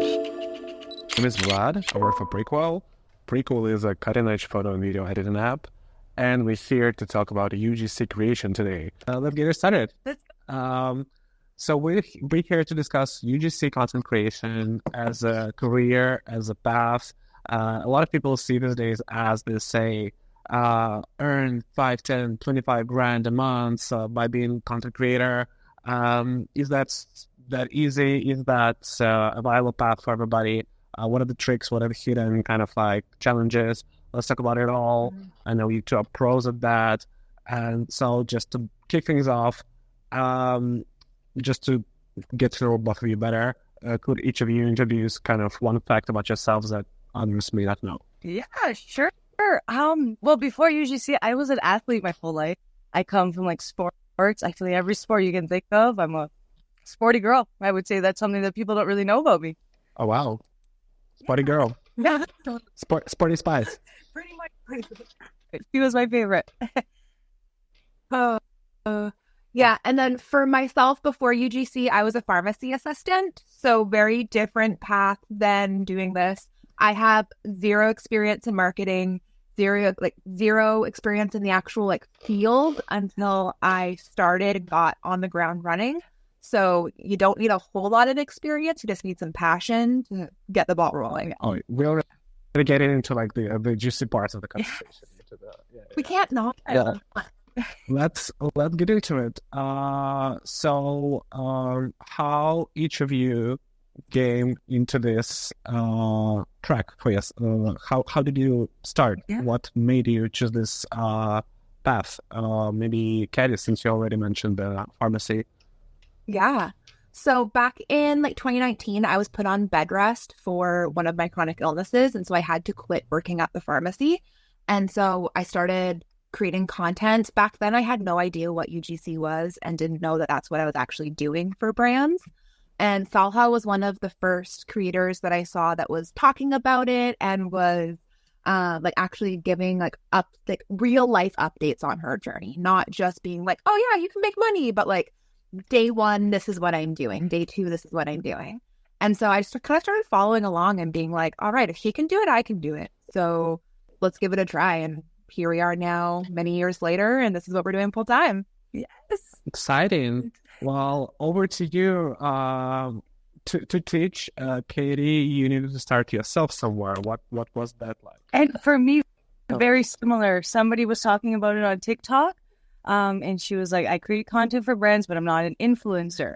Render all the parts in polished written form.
My name is Vlad. I work for Prequel. Prequel is a cutting-edge photo and video editing app, and we're here to talk about UGC creation today. Let's get started. So we're here to discuss UGC content creation as a career, as a path. A lot of people see these days as they say, earn 5, 10, 25 grand a month by being content creator. Is that easy? Is that a viable path for everybody? What are the tricks? What are the hidden kind of like challenges? Let's talk about it all. I know you two are pros at that. And so just to kick things off, just to get to know both of you better, could each of you introduce kind of one fact about yourselves that others may not know? Yeah, sure. Well, before UGC, I was an athlete my whole life. I come from like sports, actually every sport you can think of. I'm a sporty girl. I would say that's something that people don't really know about me. Oh, wow. Sporty girl. Yeah. Sporty spice. Pretty much. She was my favorite. Yeah, and then for myself, before UGC, I was a pharmacy assistant, so very different path than doing this. I have zero experience in marketing, zero experience in the actual field until I started and got on the ground running. So you don't need a whole lot of experience; you just need some passion to get the ball rolling. Oh, we're already getting into the juicy parts of the conversation. We can't not. Yeah. Let's get into it. So how each of you came into this track for us? How did you start? Yeah. What made you choose this path? Maybe Katie, since you already mentioned the pharmacy. Yeah. So back in 2019, I was put on bed rest for one of my chronic illnesses, and so I had to quit working at the pharmacy. And so I started creating content. Back then, I had no idea what UGC was and didn't know that that's what I was actually doing for brands. And Salha was one of the first creators that I saw that was talking about it and was actually giving real life updates on her journey, not just being like, oh yeah, you can make money, but day 1, this is what I'm doing. Day 2, this is what I'm doing. And so I just kind of started following along and being like, all right, if he can do it, I can do it. So let's give it a try. And here we are now, many years later, and this is what we're doing full time. Yes. Exciting. Well, over to you. To teach, Katie, you needed to start yourself somewhere. What was that like? And for me, very similar. Somebody was talking about it on TikTok, and she was like, I create content for brands, but I'm not an influencer.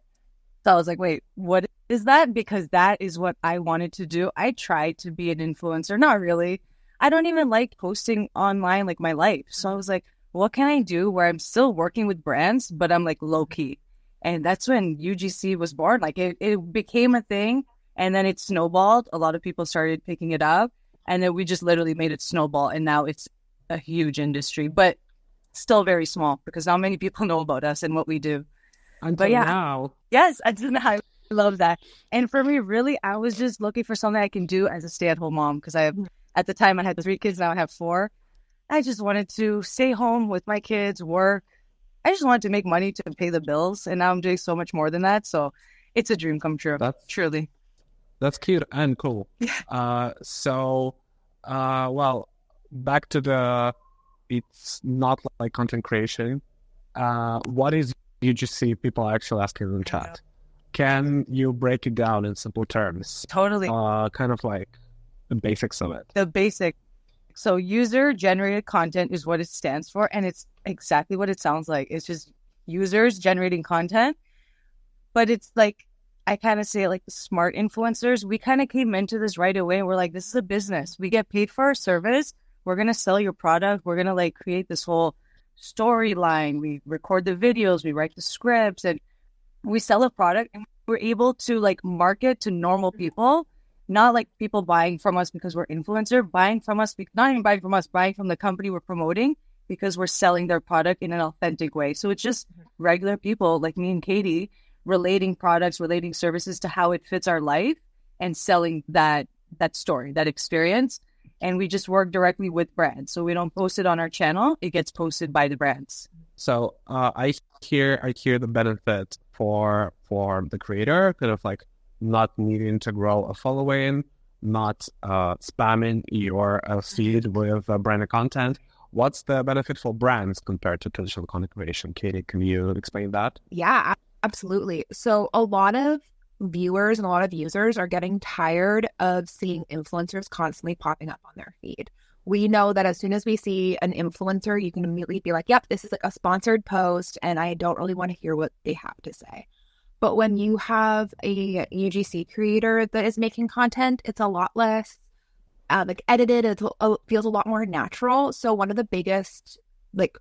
So I was like, wait, what is that? Because that is what I wanted to do. I tried to be an influencer. Not really. I don't even like posting online my life. So I was like, what can I do where I'm still working with brands, but I'm low key? And that's when UGC was born. It became a thing, and then it snowballed. A lot of people started picking it up, and then we just literally made it snowball. And now it's a huge industry, but still very small because not many people know about us and what we do. Until now. Yes, until now. I love that. And for me, really, I was just looking for something I can do as a stay-at-home mom because at the time I had 3 kids, now I have 4. I just wanted to stay home with my kids, work. I just wanted to make money to pay the bills, and now I'm doing so much more than that. So it's a dream come true. Truly. That's cute and cool. Well, back to it's not like content creation. What is UGC? People are actually asking in the chat. Can you break it down in simple terms? Totally. Kind of the basics of it. The basic. So user-generated content is what it stands for, and it's exactly what it sounds like. It's just users generating content, but it's I kind of say the smart influencers. We kind of came into this right away, and we're like, this is a business. We get paid for our service. We're going to sell your product. We're going to create this whole storyline. We record the videos, we write the scripts, and we sell a product, and we're able to market to normal people. Not people buying from us because we're influencer, buying from us, not even buying from us, buying from the company we're promoting because we're selling their product in an authentic way. So it's just regular people like me and Katie relating products, relating services to how it fits our life and selling that story, that experience. And we just work directly with brands. So we don't post it on our channel. It gets posted by the brands. So I hear the benefit for the creator, kind of not needing to grow a following, not spamming your feed with branded content. What's the benefit for brands compared to traditional content creation? Katie, can you explain that? Yeah, absolutely. So a lot of viewers and a lot of users are getting tired of seeing influencers constantly popping up on their feed. We know that as soon as we see an influencer, you can immediately be like, yep, this is like a sponsored post and I don't really want to hear what they have to say. But when you have a UGC creator that is making content, it's a lot less like edited. It feels a lot more natural. So one of the biggest like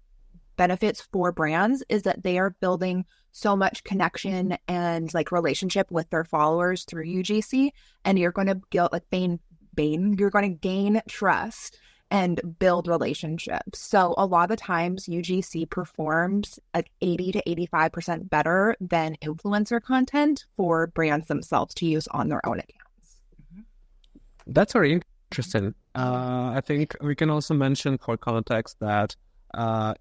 benefits for brands is that they are building so much connection and like relationship with their followers through UGC, and you're going to get like you're going to gain trust and build relationships. So a lot of times UGC performs like 80 to 85% better than influencer content for brands themselves to use on their own accounts. That's very interesting. I think we can also mention for context that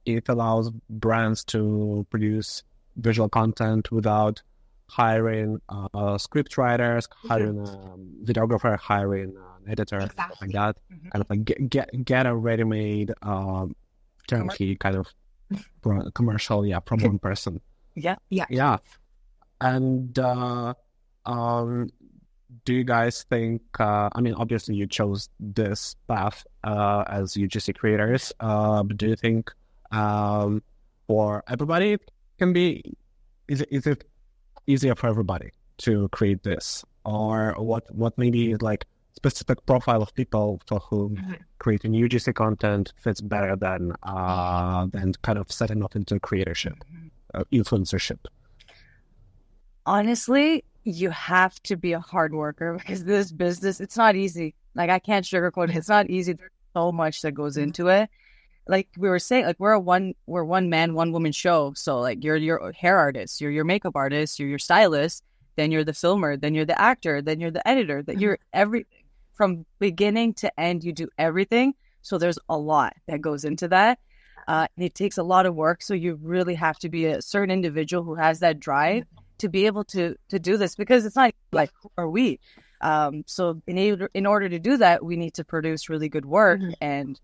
it allows brands to produce visual content without hiring script writers, hiring a videographer, hiring an editor, stuff like that. Kind of like get a ready-made turnkey kind of commercial, from one person. Yeah. And do you guys think? I mean, obviously you chose this path as UGC creators, but do you think for everybody it can be? Is it easier for everybody to create this, or what maybe like specific profile of people for whom creating UGC content fits better than kind of setting off into creatorship, influencership? Honestly, you have to be a hard worker because this business, it's not easy. Like, I can't sugarcoat it. It's not easy. There's so much that goes into it. Like we were saying, like we're one man, one woman show. So like you're your hair artist, you're your makeup artist, you're your stylist, then you're the filmer, then you're the actor, then you're the editor, then you're everything from beginning to end. You do everything. So there's a lot that goes into that. And it takes a lot of work. So you really have to be a certain individual who has that drive to be able to do this, because it's not like, who are we? So in order to do that, we need to produce really good work, and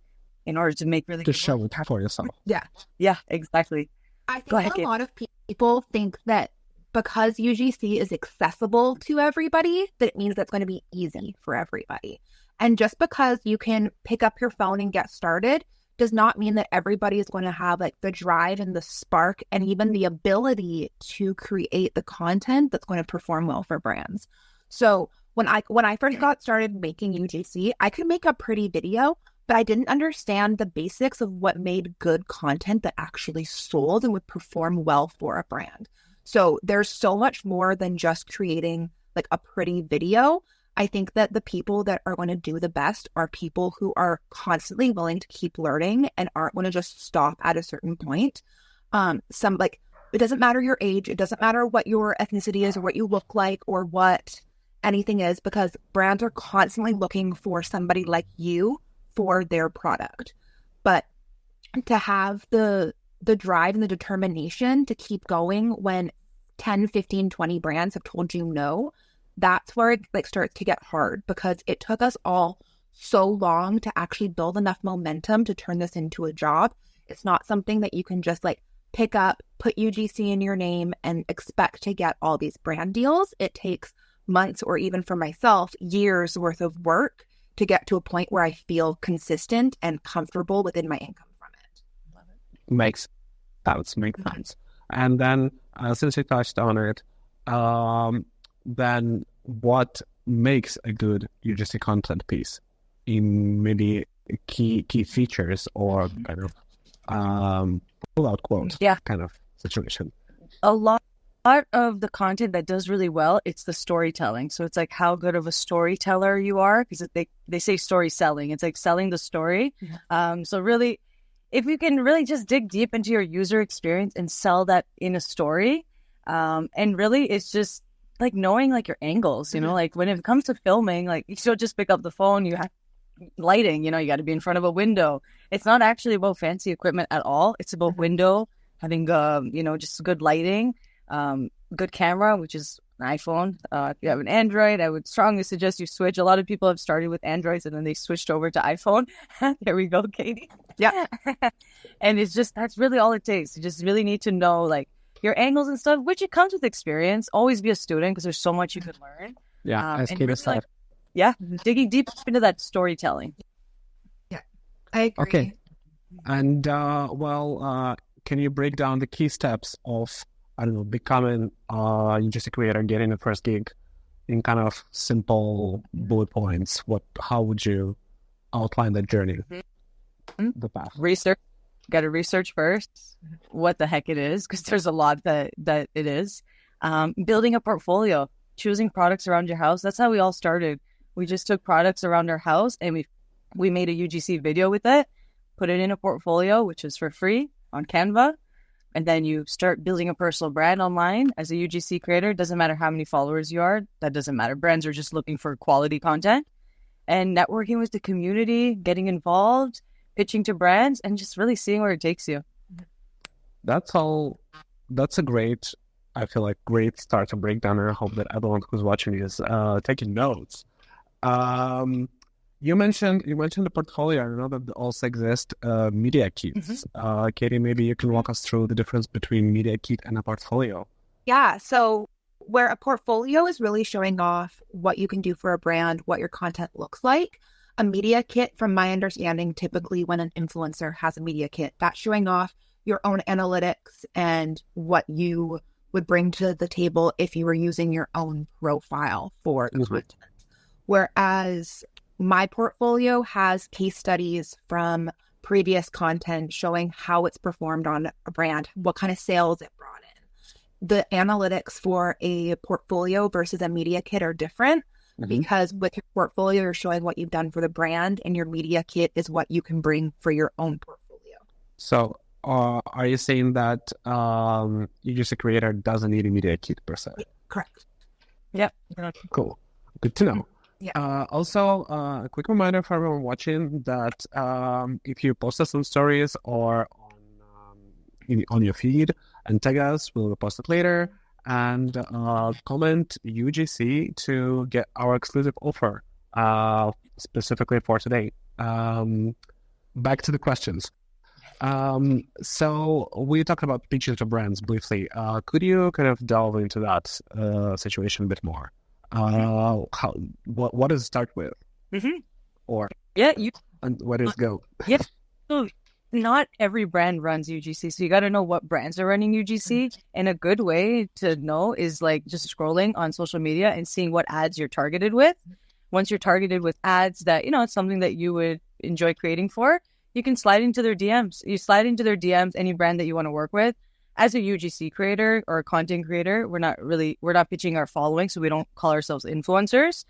in order to make really to good show work. it for yourself. Yeah, exactly. I think a lot of people think that because UGC is accessible to everybody, that it means that's going to be easy for everybody. And just because you can pick up your phone and get started does not mean that everybody is going to have like the drive and the spark and even the ability to create the content that's going to perform well for brands. So when I first got started making UGC, I could make a pretty video, but I didn't understand the basics of what made good content that actually sold and would perform well for a brand. So there's so much more than just creating like a pretty video. I think that the people that are going to do the best are people who are constantly willing to keep learning and aren't going to just stop at a certain point. It doesn't matter your age. It doesn't matter what your ethnicity is or what you look like or what anything is, because brands are constantly looking for somebody like you for their product. But to have the drive and the determination to keep going when 10, 15, 20 brands have told you no, that's where it like starts to get hard, because it took us all so long to actually build enough momentum to turn this into a job. It's not something that you can just like pick up, put UGC in your name and expect to get all these brand deals. It takes months, or even for myself, years worth of work to get to a point where I feel consistent and comfortable within my income from it. Makes sense. And then since you touched on it, then what makes a good UGC content piece in maybe key features or kind of pull-out quote kind of situation? A lot of the content that does really well, it's the storytelling. So it's like how good of a storyteller you are, because they say story selling. It's like selling the story. So really, if you can really just dig deep into your user experience and sell that in a story, and really it's just like knowing like your angles, you know, like when it comes to filming, like you still just pick up the phone, you have lighting, you know, you got to be in front of a window. It's not actually about fancy equipment at all. It's about window, having, just good lighting, good camera, which is an iPhone. If you have an Android, I would strongly suggest you switch. A lot of people have started with Androids and then they switched over to iPhone. There we go, Katie. Yeah. And it's just, that's really all it takes. You just really need to know like your angles and stuff, which it comes with experience. Always be a student because there's so much you can learn. Yeah, as and Katie really, said. digging deep into that storytelling. Yeah, I agree. Okay. And, can you break down the key steps of, I don't know, becoming UGC creator, getting the first gig in kind of simple bullet points? How would you outline that journey? The path. Research. Got to research first what the heck it is, because there's a lot that it is. Building a portfolio, choosing products around your house. That's how we all started. We just took products around our house and we made a UGC video with it, put it in a portfolio, which is for free on Canva. And then you start building a personal brand online as a UGC creator. It doesn't matter how many followers you are. That doesn't matter. Brands are just looking for quality content. And networking with the community, getting involved, pitching to brands, and just really seeing where it takes you. That's all. That's a great, I feel like, great start to break down. And I hope that everyone who's watching is taking notes. You mentioned the portfolio. I know that also exist media kits. Katie, maybe you can walk us through the difference between media kit and a portfolio. Yeah. So where a portfolio is really showing off what you can do for a brand, what your content looks like. A media kit, from my understanding, typically when an influencer has a media kit, that's showing off your own analytics and what you would bring to the table if you were using your own profile for content. Whereas my portfolio has case studies from previous content showing how it's performed on a brand, what kind of sales it brought in. The analytics for a portfolio versus a media kit are different. Because with your portfolio, you're showing what you've done for the brand, and your media kit is what you can bring for your own portfolio. So are you saying that UGC creator doesn't need a media kit per se? Yeah, correct. Yep. Cool. Good to know. Yeah. Also, a quick reminder for everyone watching that if you post us on stories or on your feed and tag us, we'll post it later. And comment UGC to get our exclusive offer specifically for today. Back to the questions. So we talked about pitching to brands briefly. Could you kind of delve into that situation a bit more? What does it start with? Or and where does it go? Yeah. So not every brand runs UGC, so you got to know what brands are running UGC. And a good way to know is like just scrolling on social media and seeing what ads you're targeted with. Once you're targeted with ads that, it's something that you would enjoy creating for, you can slide into their DMs. You slide into their DMs, any brand that you want to work with. As a UGC creator or a content creator, we're not pitching our following, so we don't call ourselves influencers.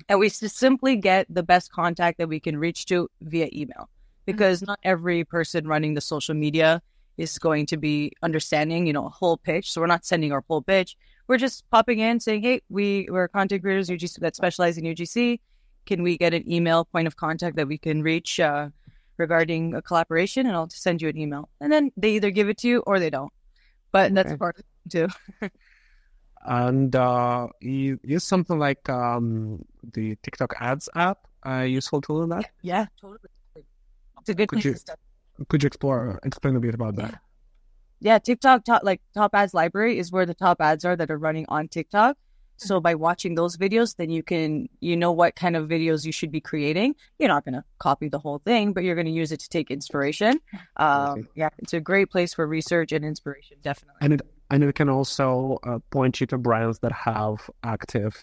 And we just simply get the best contact that we can reach to via email. Because not every person running the social media is going to be understanding, a whole pitch. So we're not sending our whole pitch. We're just popping in saying, hey, we're content creators UGC that specialize in UGC. Can we get an email point of contact that we can reach regarding a collaboration? And I'll send you an email. And then they either give it to you or they don't. But that's part of it too. And use something like the TikTok ads app, a useful tool in that? Yeah, totally. It's a good place to start. Could you explain a bit about that? Yeah, TikTok top ads library is where the top ads are that are running on TikTok. So by watching those videos, then you know what kind of videos you should be creating. You're not going to copy the whole thing, but you're going to use it to take inspiration. Yeah, it's a great place for research and inspiration, definitely. And it can also point you to brands that have active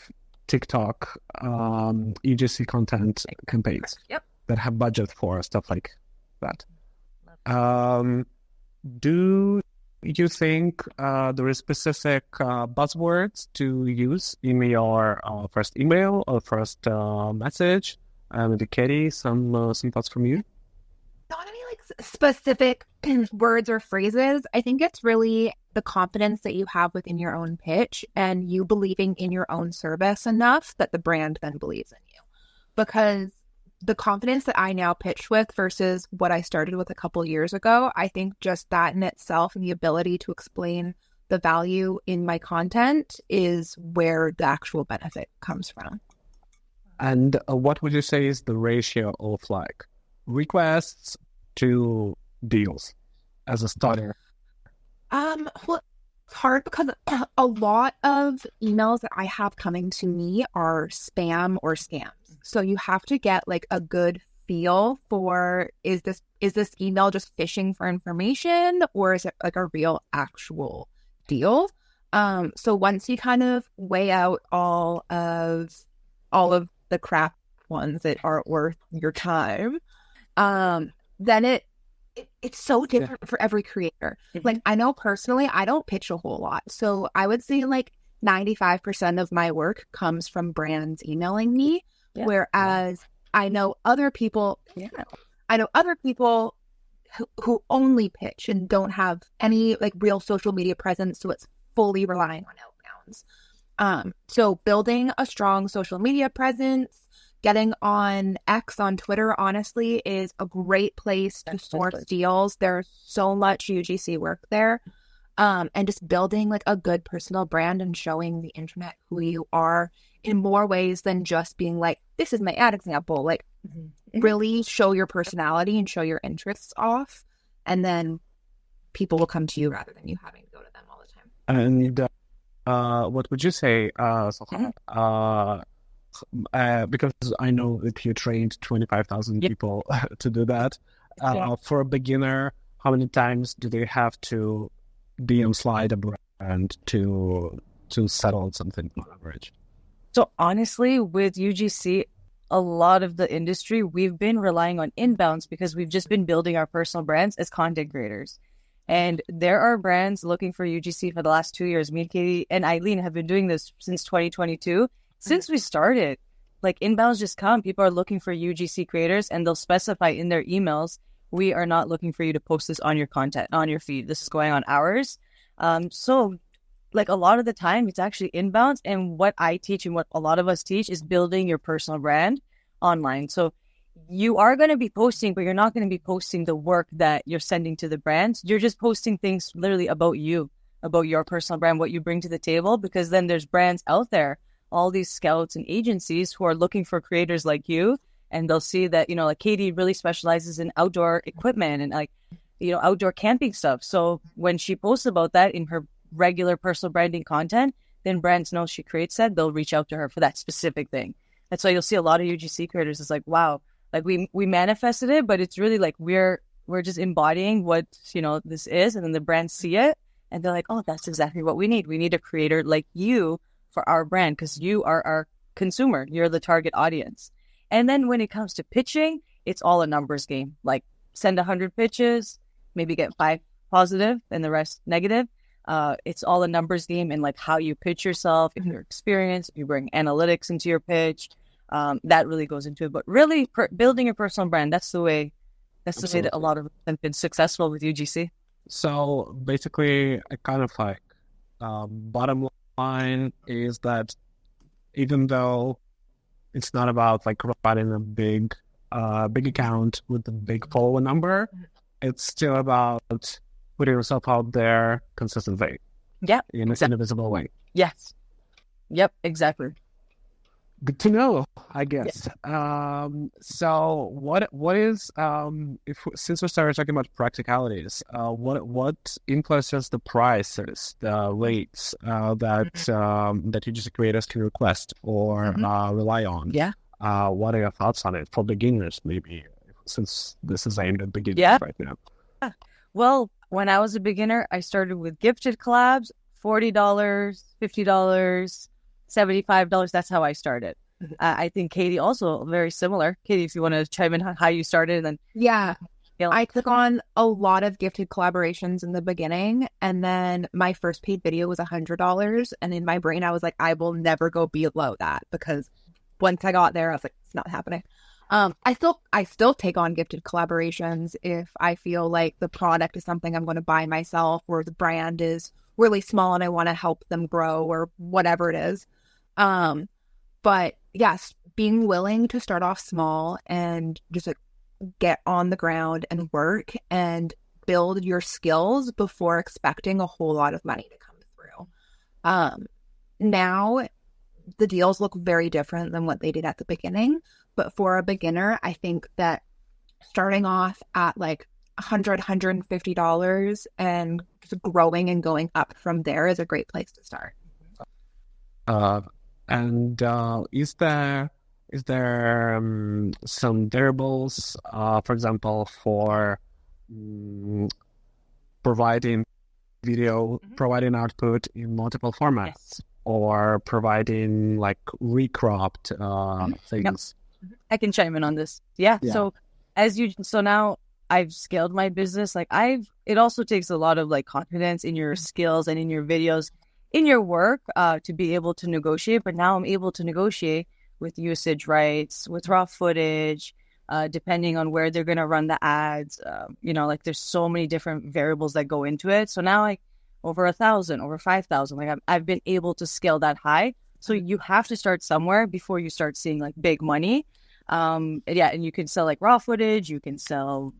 TikTok UGC content campaigns. Yep. That have budget for stuff like that. Do you think there is specific buzzwords to use in your first email or first message? Maybe Katie, some thoughts from you? Not any specific words or phrases. I think it's really the confidence that you have within your own pitch and you believing in your own service enough that the brand then believes in you. Because the confidence that I now pitch with versus what I started with a couple years ago, I think just that in itself and the ability to explain the value in my content is where the actual benefit comes from. And what would you say is the ratio of like requests to deals as a starter? Well, it's hard because a lot of emails that I have coming to me are spam or scams. So you have to get like a good feel for, is this email just phishing for information, or is it like a real actual deal? So once you kind of weigh out all of the crap ones that aren't worth your time, then it's so different for every creator. Like, I know personally, I don't pitch a whole lot. So I would say like 95% of my work comes from brands emailing me. Yeah. Whereas I know other people, who only pitch and don't have any like real social media presence. So it's fully relying on outbounds. So building a strong social media presence, getting on X, on Twitter, honestly, is a great place to source deals. There's so much UGC work there. And just building like a good personal brand and showing the internet who you are in more ways than just being like, this is my ad example. Like, really show your personality and show your interests off. And then people will come to you rather than you having to go to them all the time. And what would you say, because I know that you trained 25,000 people to do that. For a beginner, how many times do they have to DM slide a brand to settle on something on average? So honestly, with UGC, a lot of the industry, we've been relying on inbounds because we've just been building our personal brands as content creators. And there are brands looking for UGC for the last 2 years. Me and Katie and Eileen have been doing this since 2022. Since we started, like, inbounds just come. People are looking for UGC creators, and they'll specify in their emails, we are not looking for you to post this on your content, on your feed. This is going on ours. So like, a lot of the time it's actually inbounds. And what I teach and what a lot of us teach is building your personal brand online. So you are going to be posting, but you're not going to be posting the work that you're sending to the brands. You're just posting things literally about you, about your personal brand, what you bring to the table, because then there's brands out there, all these scouts and agencies who are looking for creators like you. And they'll see that, you know, like Katie really specializes in outdoor equipment and like, you know, outdoor camping stuff. So when she posts about that in her regular personal branding content, then brands know she creates that. They'll reach out to her for that specific thing. And so you'll see a lot of UGC creators. It's like, wow, like we manifested it, but it's really like we're just embodying what, you know, this is. And then the brands see it and they're like, oh, that's exactly what we need. We need a creator like you for our brand, because you are our consumer. You're the target audience. And then when it comes to pitching, it's all a numbers game. Like, send 100 pitches, maybe get 5 positive and the rest negative. It's all a numbers game, and like how you pitch yourself, if you're experienced, if you bring analytics into your pitch, that really goes into it. But really building your personal brand, that's the way that a lot of them have been successful with UGC. So basically, a kind of like bottom line is that even though it's not about like providing a big account with a big follower number, it's still about putting yourself out there consistently. Yeah. In a visible way. Yes. Yep, exactly. Good to know, I guess. Yeah. So what is since we started talking about practicalities, what influences the prices, the rates that UGC creators can request or rely on? Yeah. What are your thoughts on it for beginners, maybe, since this is aimed at beginners right now? Yeah. Well, when I was a beginner, I started with gifted collabs, $40, $50, $75. That's how I started. I think Katie also very similar. Katie, if you want to chime in how you started, then I took on a lot of gifted collaborations in the beginning, and then my first paid video was $100. And in my brain, I was like, I will never go below that, because once I got there, I was like, it's not happening. I still take on gifted collaborations if I feel like the product is something I'm going to buy myself, or the brand is really small and I want to help them grow, or whatever it is. But yes, being willing to start off small and just like get on the ground and work and build your skills before expecting a whole lot of money to come Now the deals look very different than what they did at the beginning. But for a beginner, I think that starting off at like $150 and just growing and going up from there is a great place to start. Is there some variables, for example, for providing video, providing output in multiple formats, or providing like recropped things? I can chime in on this. Yeah. So now I've scaled my business. It also takes a lot of like confidence in your skills and in your videos, in your work, to be able to negotiate. But now I'm able to negotiate with usage rights, with raw footage, depending on where they're going to run the ads. There's so many different variables that go into it. So now over 1,000, over 5,000, I've been able to scale that high. So you have to start somewhere before you start seeing like big money. And you can sell like raw footage, you can sell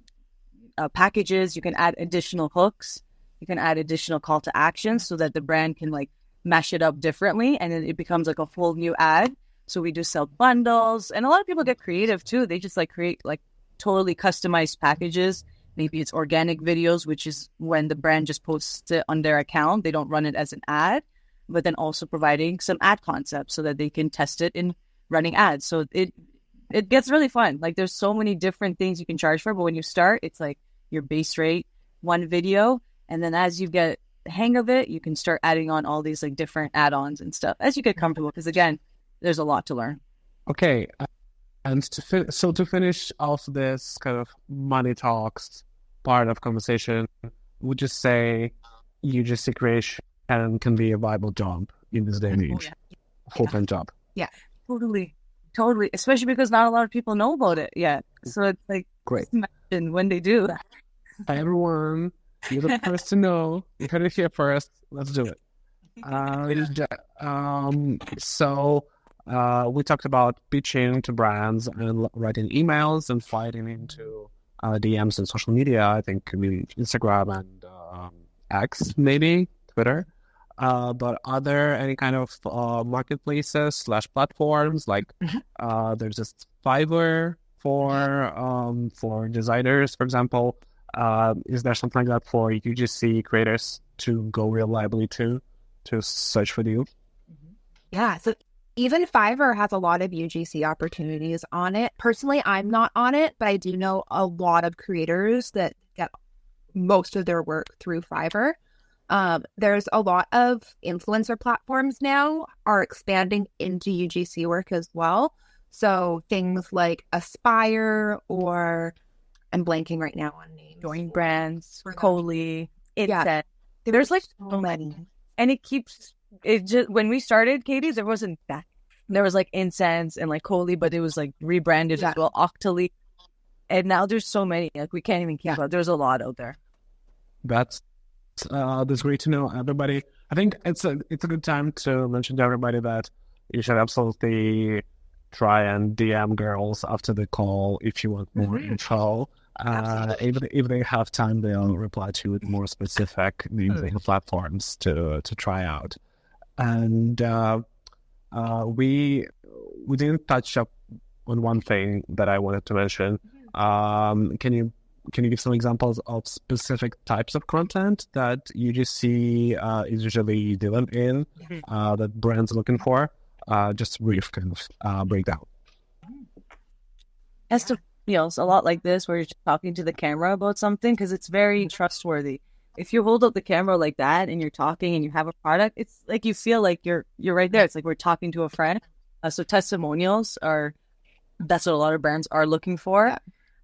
packages, you can add additional hooks, you can add additional call to action so that the brand can like mash it up differently, and then it becomes like a full new ad. So we do sell bundles, and a lot of people get creative too. They just like create like totally customized packages. Maybe it's organic videos, which is when the brand just posts it on their account. They don't run it as an ad, but then also providing some ad concepts so that they can test it in running ads. So it gets really fun. Like there's so many different things you can charge for, but when you start, it's like your base rate, one video. And then as you get the hang of it, you can start adding on all these like different add-ons and stuff as you get comfortable. Because again, there's a lot to learn. Okay. And to finish off this kind of money talks part of conversation, would you say UGC creation can be a viable job in this day and age? Full-time job? Yeah, totally. Especially because not a lot of people know about it yet. So it's like, great. Imagine when they do. Everyone, you're the first to know. You heard it here first. Let's do it. We talked about pitching to brands and writing emails and fighting into DMs and social media. I think Instagram and X, maybe Twitter. But are there any kind of marketplaces / platforms like there's just Fiverr for designers, for example? Is there something like that for UGC creators to go reliably to search for you? Yeah, so even Fiverr has a lot of UGC opportunities on it. Personally, I'm not on it, but I do know a lot of creators that get most of their work through Fiverr. There's a lot of influencer platforms now are expanding into UGC work as well. So things like Aspire, or I'm blanking right now on names. Join Brands, Coley, Incense. There's like so many. And it just, when we started Katie's, there wasn't that. There was like Incense and like Coley, but it was like rebranded as well, Octoly. And now there's so many, like we can't even keep up. There's a lot out there. That's great to know, everybody. I think it's a good time to mention to everybody that you should absolutely try and DM girls after the call if you want more info. If they have time, they'll reply to you with more specific platforms to try out. And we didn't touch up on one thing that I wanted to mention. Can you give some examples of specific types of content that UGC is usually dealing in, that brands are looking for? Just a brief kind of breakdown. Testimonials, a lot like this, where you're just talking to the camera about something, because it's very trustworthy. If you hold up the camera like that and you're talking and you have a product, it's like you feel like you're right there. It's like we're talking to a friend. So testimonials that's what a lot of brands are looking for.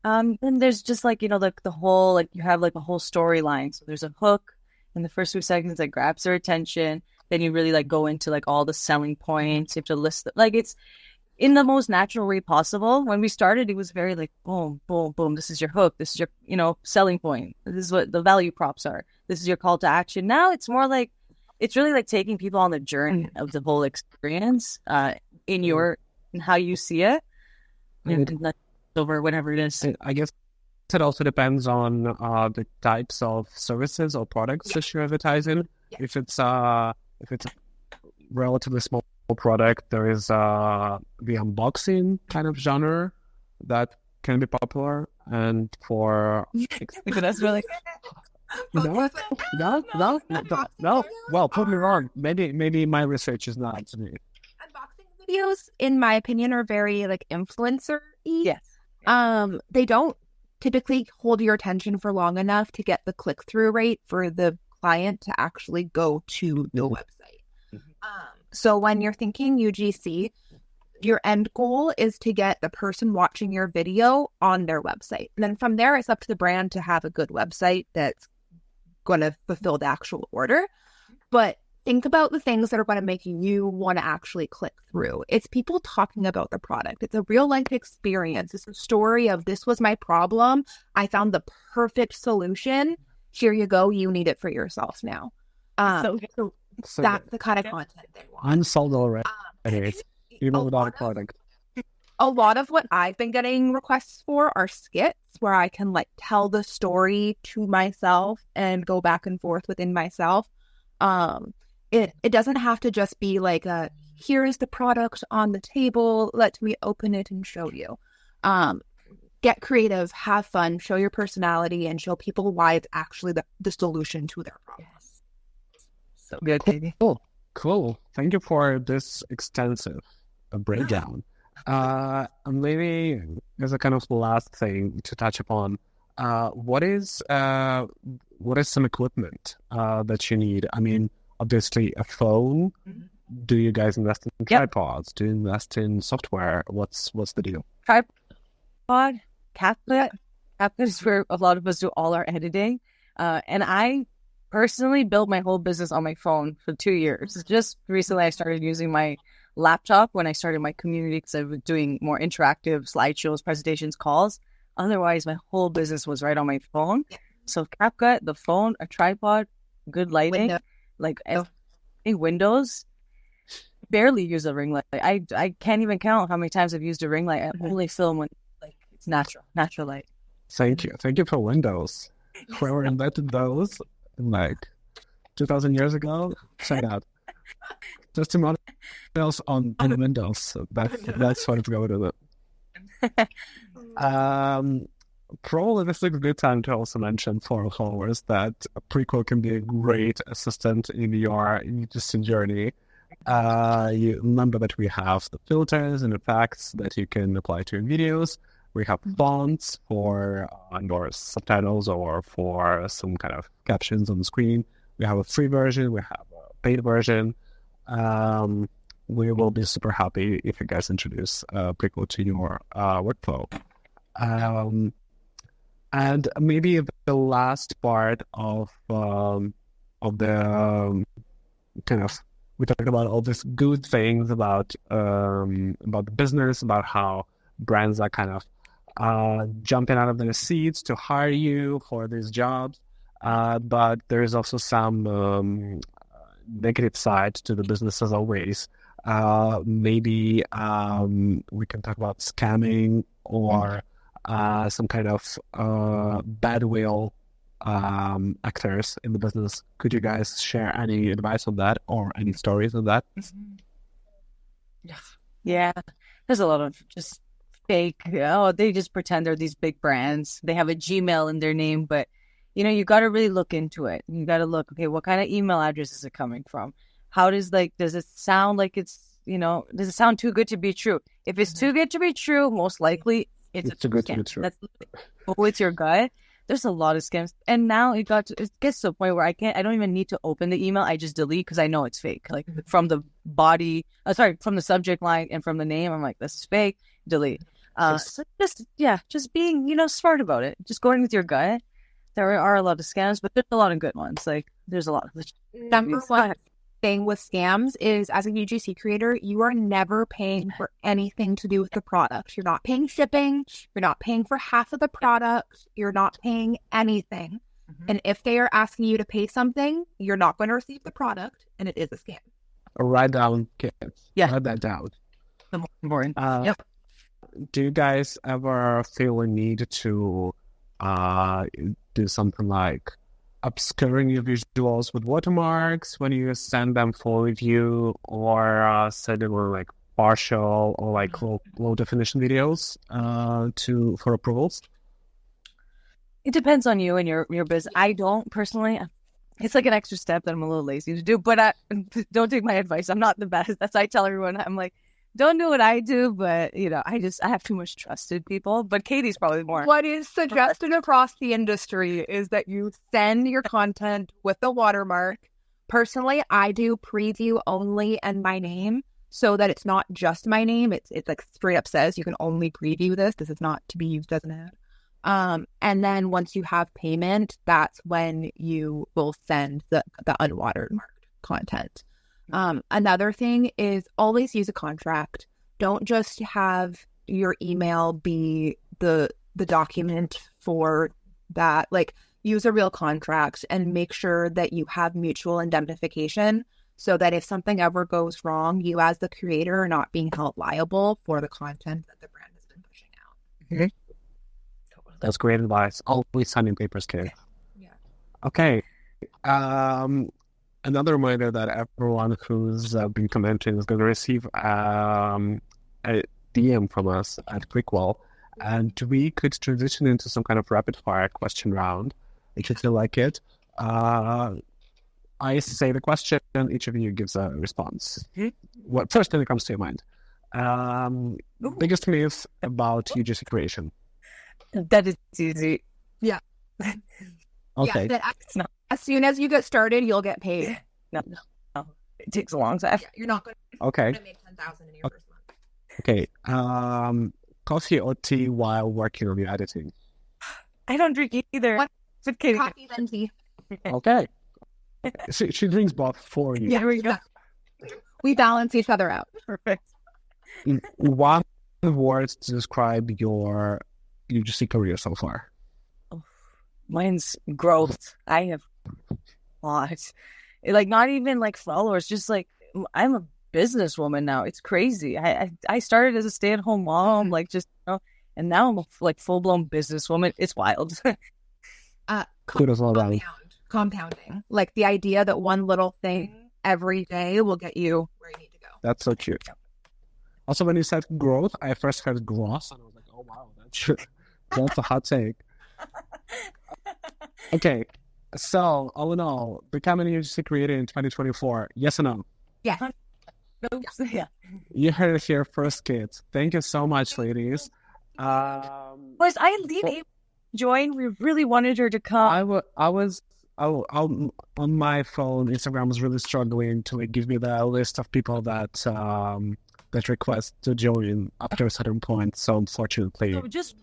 Then there's just like, like the whole, like you have like a whole storyline. So there's a hook in the first few seconds that grabs their attention. Then you really like go into like all the selling points. You have to list them. Like it's in the most natural way possible. When we started, it was very like boom, boom, boom. This is your hook. This is your, selling point. This is what the value props are. This is your call to action. Now it's more like, it's really like taking people on the journey of the whole experience in how you see it. And that's over whatever it is. I guess it also depends on the types of services or products that you're advertising. If it's relatively small product, there is the unboxing kind of genre that can be popular, and for That's really no. Well, put me wrong. Maybe my research is not to me. Unboxing videos, in my opinion, are very like influencer-y. yes. They don't typically hold your attention for long enough to get the click-through rate for the client to actually go to the website. So when you're thinking UGC, your end goal is to get the person watching your video on their website. And then from there, it's up to the brand to have a good website that's going to fulfill the actual order. But think about the things that are going to make you want to actually click through. It's people talking about the product. It's a real life experience. It's a story of, this was my problem. I found the perfect solution. Here you go. You need it for yourself now. So that's the kind of content they want. I'm sold already. Even without a product. A lot of what I've been getting requests for are skits where I can like tell the story to myself and go back and forth within myself. It doesn't have to just be like here is the product on the table, let me open it and show you. Get creative, have fun, show your personality, and show people why it's actually the solution to their problem. Yes. So good, baby. Cool. Thank you for this extensive breakdown. Maybe as a kind of last thing to touch upon, what is some equipment that you need? I mean, obviously a phone. Do you guys invest in tripods? Do you invest in software? What's the deal? Tripod, CapCut. CapCut is where a lot of us do all our editing. And I personally built my whole business on my phone for 2 years. Just recently, I started using my laptop when I started my community because I was doing more interactive slideshows, presentations, calls. Otherwise, my whole business was right on my phone. So CapCut, the phone, a tripod, good lighting, Windows. Barely use a ring light. I can't even count how many times I've used a ring light. I only film when it's natural light. Thank you for Windows. Whoever invented those, 2,000 years ago, check out. Just to models on Windows. So that's what it's going to do. Probably this is a good time to also mention for our followers that Prequel can be a great assistant in your journey. You remember that we have the filters and effects that you can apply to your videos. We have fonts for your subtitles or for some kind of captions on the screen. We have a free version. We have a paid version. We will be super happy if you guys introduce Prequel to your workflow. And maybe the last part of the kind of, we talked about all these good things about the business, about how brands are kind of jumping out of their seats to hire you for these jobs. But there is also some negative side to the business as always. Maybe we can talk about scamming or some kind of bad will actors in the business. Could you guys share any advice on that or any stories on that? Yeah, there's a lot of just fake. They just pretend they're these big brands. They have a Gmail in their name, but you got to really look into it. You got to look, okay, what kind of email address is it coming from? How does it sound like it's, does it sound too good to be true? If it's too good to be true, most likely it's too good to be true. But with your gut, there's a lot of scams. And now it gets to a point where I don't even need to open the email. I just delete because I know it's fake. Like from the body, from the subject line and from the name, I'm like, this is fake, delete. So just being, smart about it. Just going with your gut. There are a lot of scams, but there's a lot of good ones. Like there's a lot of number one thing with scams is, as a UGC creator, you are never paying for anything to do with the product. You're not paying shipping. You're not paying for half of the product. You're not paying anything. And if they are asking you to pay something, you're not going to receive the product, and it is a scam. Write down, kids. Yeah. Write that down. The more Yep. Do you guys ever feel a need to do something like obscuring your visuals with watermarks when you send them full review, or sending them like partial or like low definition videos for approvals? It depends on you and your business. I don't personally. It's like an extra step that I'm a little lazy to do, but don't take my advice. I'm not the best. That's I tell everyone. I'm like, don't do what I do, but I have too much trust in people. But Katie's probably more. What is suggested across the industry is that you send your content with a watermark. Personally, I do preview only and my name, so that it's not just my name. It's like straight up says you can only preview this. This is not to be used as an ad. And then once you have payment, that's when you will send the unwatermarked content. Another thing is always use a contract. Don't just have your email be the document for that. Like, use a real contract and make sure that you have mutual indemnification, so that if something ever goes wrong, you as the creator are not being held liable for the content that the brand has been pushing out. Mm-hmm. That's great advice. Always signing papers, Kate. Yeah. Okay. Another reminder that everyone who's been commenting is going to receive a DM from us at Prequel, and we could transition into some kind of rapid fire question round if you feel like it. I say the question, each of you gives a response. What first thing that comes to your mind? Biggest myth about UGC creation. That is easy. Yeah. Okay. Yeah, as soon as you get started, you'll get paid. No. It takes a long time. Yeah, you're not going to make $10,000 in your first month. Okay. Coffee or tea while working on your editing? I don't drink either. What? But Katie. Coffee then tea. Okay. She drinks both for you. Yeah, we go. We balance each other out. Perfect. One word to describe your UGC career so far? Mine's growth. I have lots. Like, not even like followers, just like I'm a businesswoman now. It's crazy. I started as a stay-at-home mom, like just and now I'm a like full-blown businesswoman. It's wild. Kudos all around. Compounding. Like the idea that one little thing every day will get you where you need to go. That's so cute. Also, when you said growth, I first heard gross, and I was like, oh wow, that's a hot take. Okay, so all in all, becoming a UGC creator in 2024, yes or no? Yeah. Yeah. You heard it here first, kids. Thank you so much, ladies. Was Eileen able to join? We really wanted her to come. I was on my phone. Instagram was really struggling to like give me the list of people that request to join up to a certain point. So unfortunately, So just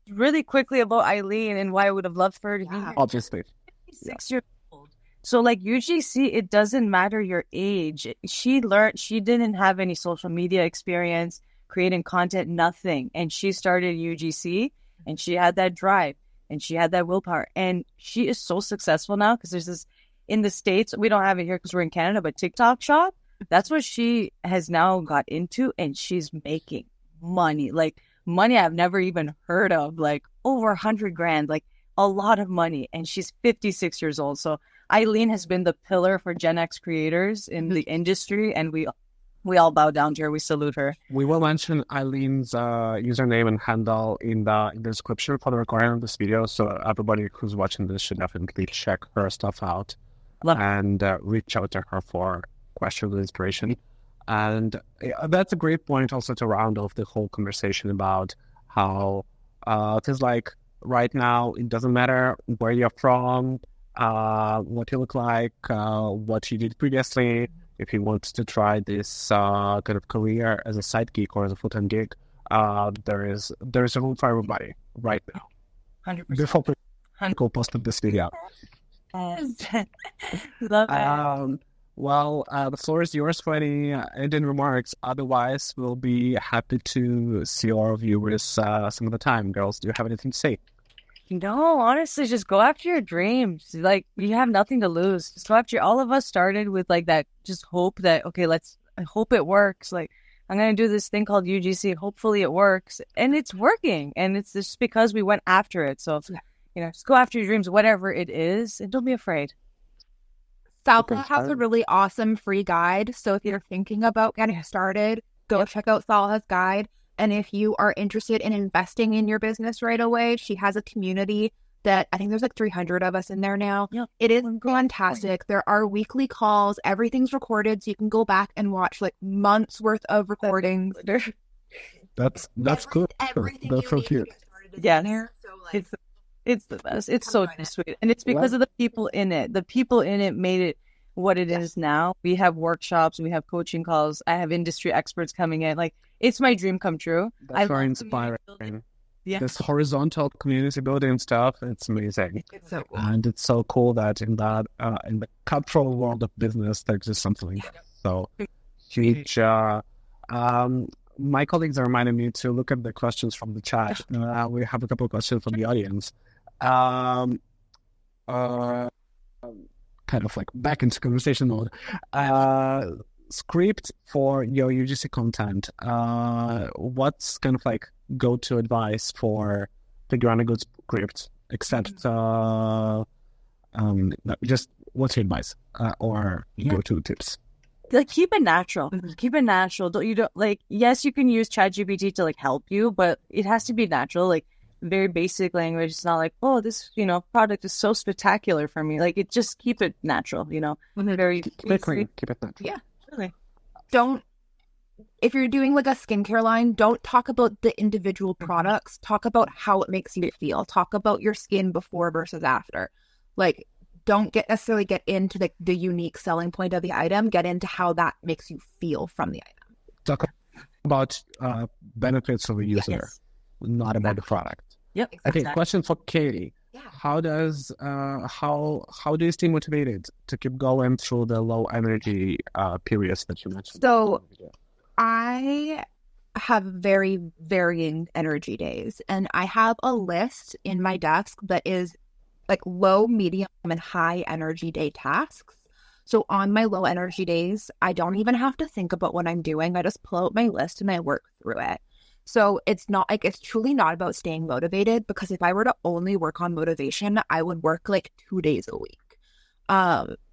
really quickly about Eileen and why I would have loved for her to be here. obviously, 6 years old. So like UGC, it doesn't matter your age. She didn't have any social media experience, creating content, nothing. And she started UGC and she had that drive and she had that willpower. And she is so successful now because there's this in the States, we don't have it here because we're in Canada, but TikTok shop, that's what she has now got into, and she's making money. Like money I've never even heard of, like over $100,000, like a lot of money. And she's 56 years old. So Eileen has been the pillar for Gen X creators in the industry, and we all bow down to her. We salute her. We will mention Eileen's username and handle in the description for the recording of this video, so everybody who's watching this should definitely check her stuff out and reach out to her for questions and inspiration. And that's a great point also to round off the whole conversation about how it is like right now, it doesn't matter where you're from, what you look like, what you did previously. If you want to try this kind of career as a side gig or as a full-time gig, there is a room for everybody right now. 100%. Before Prequel posted this video. Love it. Well, the floor is yours for any ending remarks. Otherwise, we'll be happy to see our viewers some of the time. Girls, do you have anything to say? No, honestly, just go after your dreams. Like, you have nothing to lose. Just go after. All of us started with like that, just hope that, okay, I hope it works. Like, I'm going to do this thing called UGC. Hopefully it works. And it's working. And it's just because we went after it. So just go after your dreams, whatever it is, and don't be afraid. Salpa has a really awesome free guide. So if you're thinking about getting started, go check out Salha's guide. And if you are interested in investing in your business right away, she has a community that I think there's like 300 of us in there now. Yep. It is fantastic. There are weekly calls. Everything's recorded. So you can go back and watch like months worth of recordings. That's cool. Everything That's you so need to cute. get started is Yeah. in there. So like, It's the best. It's so sweet. And it's because of the people in it. The people in it made it what it is now. We have workshops, we have coaching calls, I have industry experts coming in. Like, it's my dream come true. That's very inspiring. Yeah. This horizontal community building stuff, it's amazing. it's so cool. And it's so cool that in the cutthroat world of business, there's just something so huge. My colleagues are reminding me to look at the questions from the chat. We have a couple of questions from the audience. Kind of like back into conversation mode. Script for your UGC content. What's kind of like go-to advice for figuring a good script? Except just what's your advice or go-to tips? Like, keep it natural. Keep it natural. Don't like, yes, you can use ChatGPT to like help you, but it has to be natural. Like, very basic language. It's not like, oh, this, product is so spectacular for me. Like, it just keep it natural, very Keep it clean. Keep it natural. Yeah. Really. If you're doing like a skincare line, don't talk about the individual products. Talk about how it makes you feel. Talk about your skin before versus after. Like, don't necessarily get into the unique selling point of the item. Get into how that makes you feel from the item. Talk about benefits of a user, not about the product. Yep. Okay, question for Katie. Yeah. How do you stay motivated to keep going through the low energy periods that you mentioned? So I have very varying energy days, and I have a list in my desk that is like low, medium, and high energy day tasks. So on my low energy days, I don't even have to think about what I'm doing. I just pull out my list and I work through it. So it's truly not about staying motivated, because if I were to only work on motivation, I would work like 2 days a week.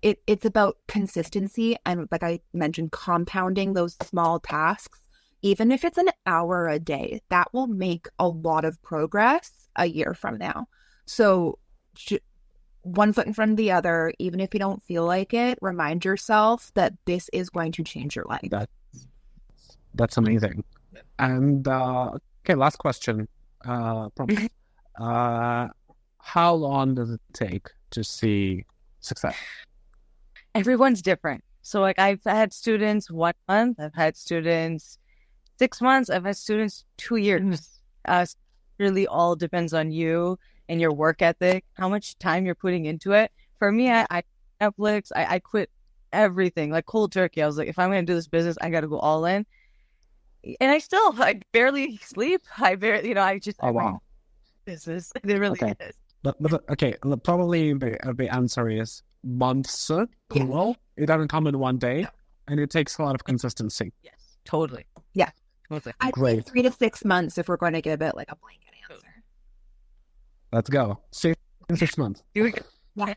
It's about consistency and, like I mentioned, compounding those small tasks. Even if it's an hour a day, that will make a lot of progress a year from now. So one foot in front of the other, even if you don't feel like it, remind yourself that this is going to change your life. That's amazing. And okay, last question. Probably. How long does it take to see success? Everyone's different. So like, I've had students 1 month, I've had students 6 months, I've had students 2 years. Really all depends on you and your work ethic, how much time you're putting into it. For me, I Netflix, I quit everything, like cold turkey. I was like, if I'm going to do this business, I got to go all in. And I barely sleep. I just, Oh, wow. Business. It really is. But okay, probably the answer is months. Well, it doesn't come in one day, and it takes a lot of consistency. Yes, totally. Yeah. Totally. I'd Great. say 3 to 6 months if we're going to give it like a blanket answer. Let's go. 6 months. Do it. Yeah.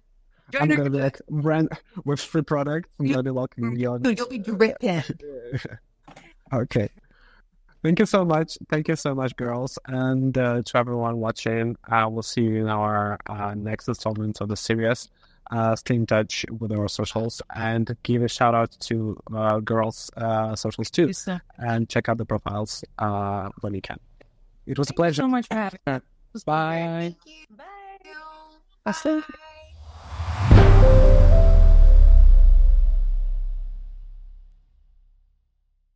I'm going to be like, brand with free products. I'm going to be locking you on. You'll be dripping. Okay. Thank you so much. Thank you so much, girls. And to everyone watching, we'll see you in our next installment of the series. Stay in touch with our socials and give a shout out to girls' socials too. And check out the profiles when you can. It was a pleasure. So much for having me. Bye. Thank you. Bye. Bye.